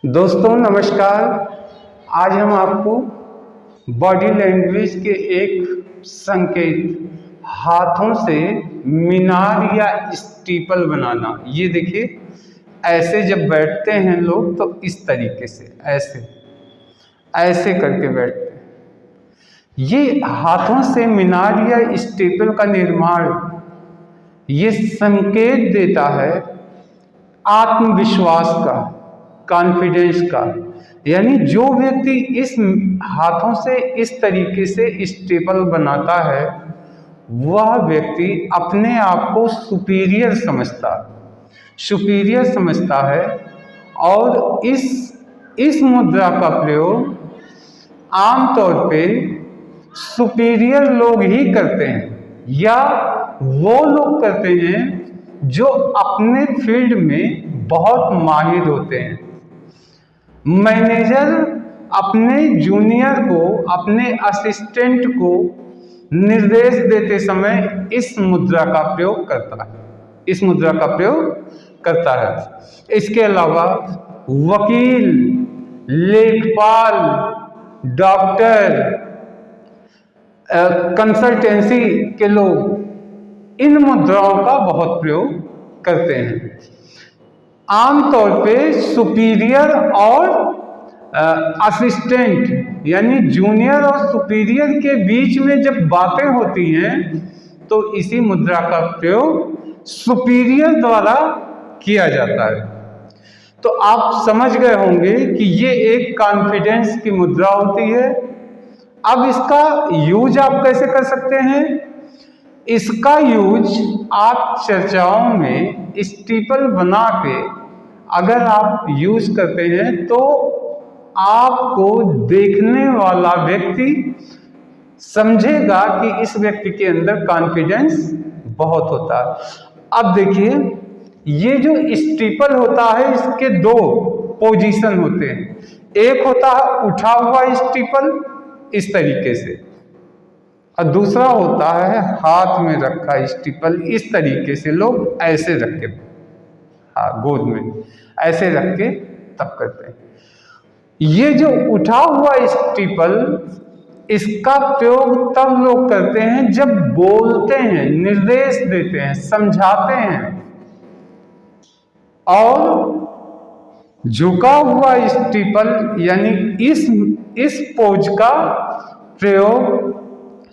दोस्तों नमस्कार। आज हम आपको बॉडी लैंग्वेज के एक संकेत हाथों से मीनार या स्टीपल बनाना। ये देखिए, ऐसे जब बैठते हैं लोग तो इस तरीके से ऐसे ऐसे करके बैठते हैं। ये हाथों से मीनार या स्टीपल का निर्माण ये संकेत देता है आत्मविश्वास का, कॉन्फिडेंस का। यानी जो व्यक्ति इस हाथों से इस तरीके से स्टेबल बनाता है वह व्यक्ति अपने आप को सुपीरियर समझता है और इस मुद्रा का प्रयोग आमतौर पे सुपीरियर लोग ही करते हैं या वो लोग करते हैं जो अपने फील्ड में बहुत माहिर होते हैं। मैनेजर अपने जूनियर को, अपने असिस्टेंट को निर्देश देते समय इस मुद्रा का प्रयोग करता है। इसके अलावा वकील, लेखपाल, डॉक्टर, कंसल्टेंसी के लोग इन मुद्राओं का बहुत प्रयोग करते हैं। आमतौर पे सुपीरियर और असिस्टेंट यानी जूनियर और सुपीरियर के बीच में जब बातें होती हैं तो इसी मुद्रा का प्रयोग सुपीरियर द्वारा किया जाता है। तो आप समझ गए होंगे कि ये एक कॉन्फिडेंस की मुद्रा होती है। अब इसका यूज आप कैसे कर सकते हैं? इसका यूज आप चर्चाओं में स्टीपल बना के अगर आप यूज करते हैं तो आपको देखने वाला व्यक्ति समझेगा कि इस व्यक्ति के अंदर कॉन्फिडेंस बहुत होता है। अब देखिए, ये जो स्टीपल होता है इसके दो पोजीशन होते हैं। एक होता है उठा हुआ स्टीपल इस तरीके से, और दूसरा होता है हाथ में रखा स्टीपल। इस तरीके से लोग ऐसे रख के, गोद में ऐसे रख के तब करते हैं। ये जो उठा हुआ स्टीपल, इसका प्रयोग तब लोग करते हैं जब बोलते हैं, निर्देश देते हैं, समझाते हैं। और झुका हुआ स्टीपल यानी इस पोज का प्रयोग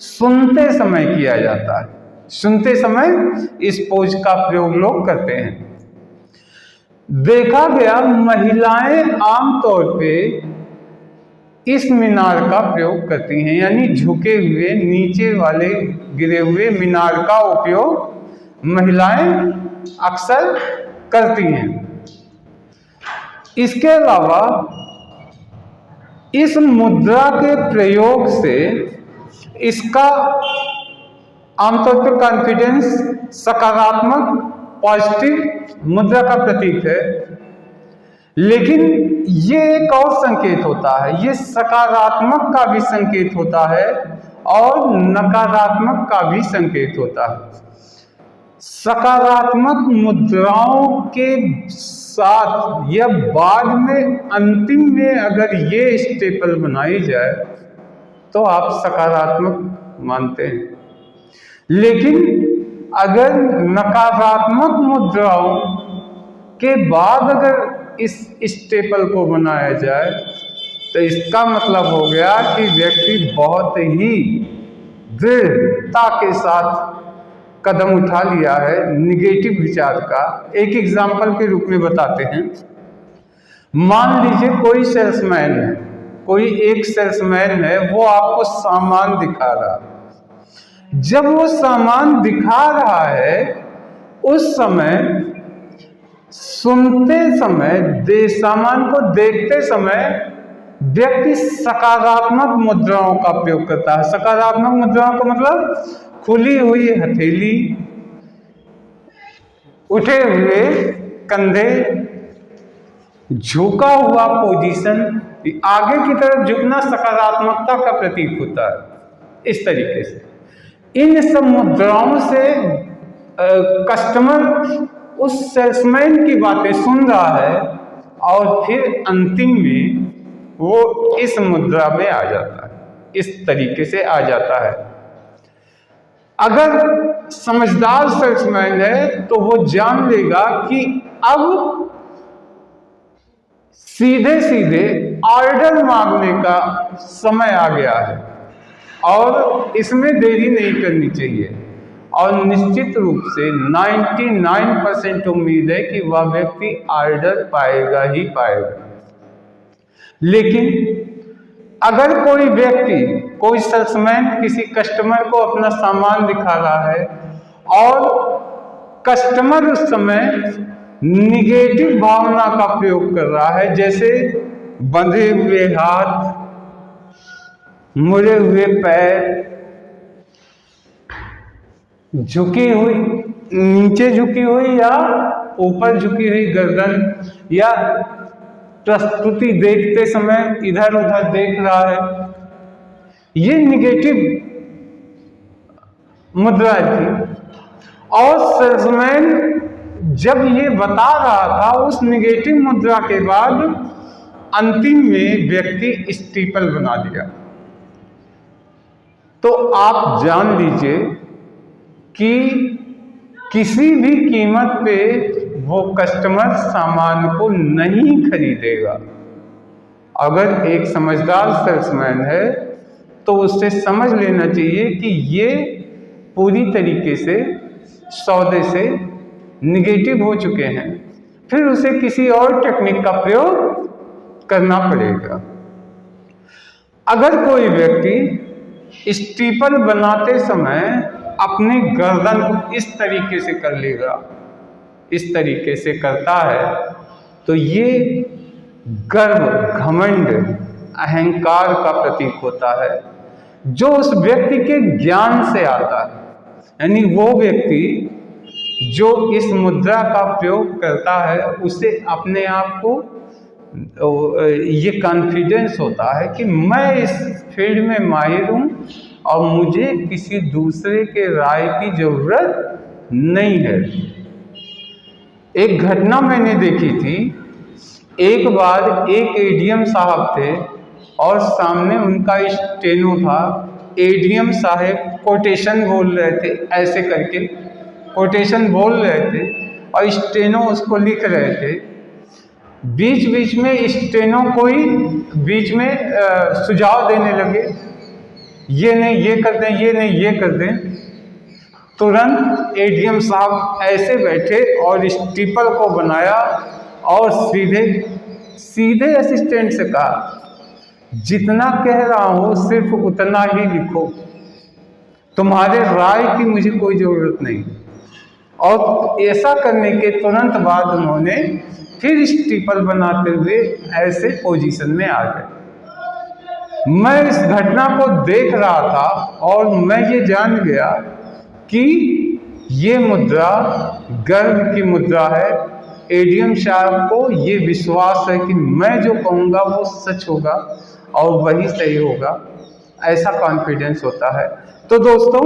सुनते समय किया जाता है। सुनते समय इस पोज का प्रयोग लोग करते हैं। देखा गया महिलाएं आमतौर पे इस मीनार का प्रयोग करती हैं, यानी झुके हुए नीचे वाले गिरे हुए मीनार का उपयोग महिलाएं अक्सर करती हैं। इसके अलावा इस मुद्रा के प्रयोग से इसका आमतौर पर कॉन्फिडेंस, सकारात्मक, पॉजिटिव मुद्रा का प्रतीक है। लेकिन ये एक और संकेत होता है, ये सकारात्मक का भी संकेत होता है और नकारात्मक का भी संकेत होता है। सकारात्मक मुद्राओं के साथ या बाद में अंतिम में अगर ये स्टेपल बनाई जाए तो आप सकारात्मक मानते हैं। लेकिन अगर नकारात्मक मुद्राओं के बाद अगर इस स्टेपल को बनाया जाए तो इसका मतलब हो गया कि व्यक्ति बहुत ही दृढ़ता के साथ कदम उठा लिया है निगेटिव विचार का। एक एग्जाम्पल के रूप में बताते हैं। मान लीजिए कोई सेल्समैन है, कोई एक सेल्समैन है, वो आपको सामान दिखा रहा है। जब वो सामान दिखा रहा है उस समय सुनते समय, सामान को देखते समय व्यक्ति सकारात्मक मुद्राओं का प्रयोग करता है। सकारात्मक मुद्राओं का मतलब खुली हुई हथेली, उठे हुए कंधे, झुका हुआ पोजीशन, आगे की तरफ झुकना सकारात्मकता का प्रतीक होता है। इस तरीके से इन सब मुद्राओं से कस्टमर उस सेल्समैन की बातें सुन रहा है और फिर अंतिम में वो इस मुद्रा में आ जाता है, इस तरीके से आ जाता है। अगर समझदार सेल्समैन है तो वो जान लेगा कि अब सीधे सीधे ऑर्डर मांगने का समय आ गया है और इसमें देरी नहीं करनी चाहिए, और निश्चित रूप से 99% उम्मीद है कि वह व्यक्ति ऑर्डर पाएगा ही पाएगा। लेकिन अगर कोई व्यक्ति, कोई सेल्समैन किसी कस्टमर को अपना सामान दिखा रहा है और कस्टमर उस समय निगेटिव भावना का प्रयोग कर रहा है, जैसे बंधे हुए हाथ, मुड़े हुए पैर, झुकी हुई, नीचे झुकी हुई या ऊपर झुकी हुई गर्दन, या प्रस्तुति देखते समय इधर उधर देख रहा है, ये निगेटिव मुद्रा थी। और सेल्समैन जब ये बता रहा था उस निगेटिव मुद्रा के बाद अंतिम में व्यक्ति स्टीपल बना दिया, तो आप जान लीजिए कि किसी भी कीमत पे वो कस्टमर सामान को नहीं खरीदेगा। अगर एक समझदार सेल्समैन है तो उससे समझ लेना चाहिए कि ये पूरी तरीके से सौदे से निगेटिव हो चुके हैं, फिर उसे किसी और टेक्निक का प्रयोग करना पड़ेगा। अगर कोई व्यक्ति स्टीपल बनाते समय अपने गर्दन को इस तरीके से कर लेगा, इस तरीके से करता है, तो ये गर्व, घमंड, अहंकार का प्रतीक होता है जो उस व्यक्ति के ज्ञान से आता है। यानी वो व्यक्ति जो इस मुद्रा का प्रयोग करता है उसे अपने आप को ये कॉन्फिडेंस होता है कि मैं इस फील्ड में माहिर हूँ और मुझे किसी दूसरे के राय की जरूरत नहीं है। एक घटना मैंने देखी थी, एक बार एक एडीएम साहब थे और सामने उनका स्टेनो था। एडीएम साहब कोटेशन बोल रहे थे, ऐसे करके कोटेशन बोल रहे थे और स्टेनो उसको लिख रहे थे। बीच बीच में स्टेनो कोई बीच में सुझाव देने लगे, ये नहीं ये कर दें, ये नहीं ये कर दें। तुरंत एडीएम साहब ऐसे बैठे और स्टीपल को बनाया और सीधे असिस्टेंट से कहा, जितना कह रहा हूँ सिर्फ उतना ही लिखो, तुम्हारे राय की मुझे कोई ज़रूरत नहीं। और ऐसा करने के तुरंत बाद उन्होंने फिर स्टीपल बनाते हुए ऐसे पोजीशन में आ गए। मैं इस घटना को देख रहा था और मैं ये जान गया कि ये मुद्रा गर्व की मुद्रा है। एडीएम साहब को ये विश्वास है कि मैं जो कहूँगा वो सच होगा और वही सही होगा, ऐसा कॉन्फिडेंस होता है। तो दोस्तों,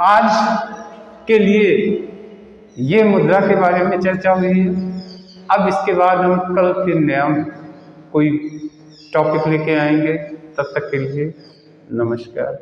आज के लिए ये मुद्रा के बारे में चर्चा हुई है। अब इसके बाद हम कल फिर नया कोई टॉपिक लेके आएंगे। तब तक के लिए नमस्कार।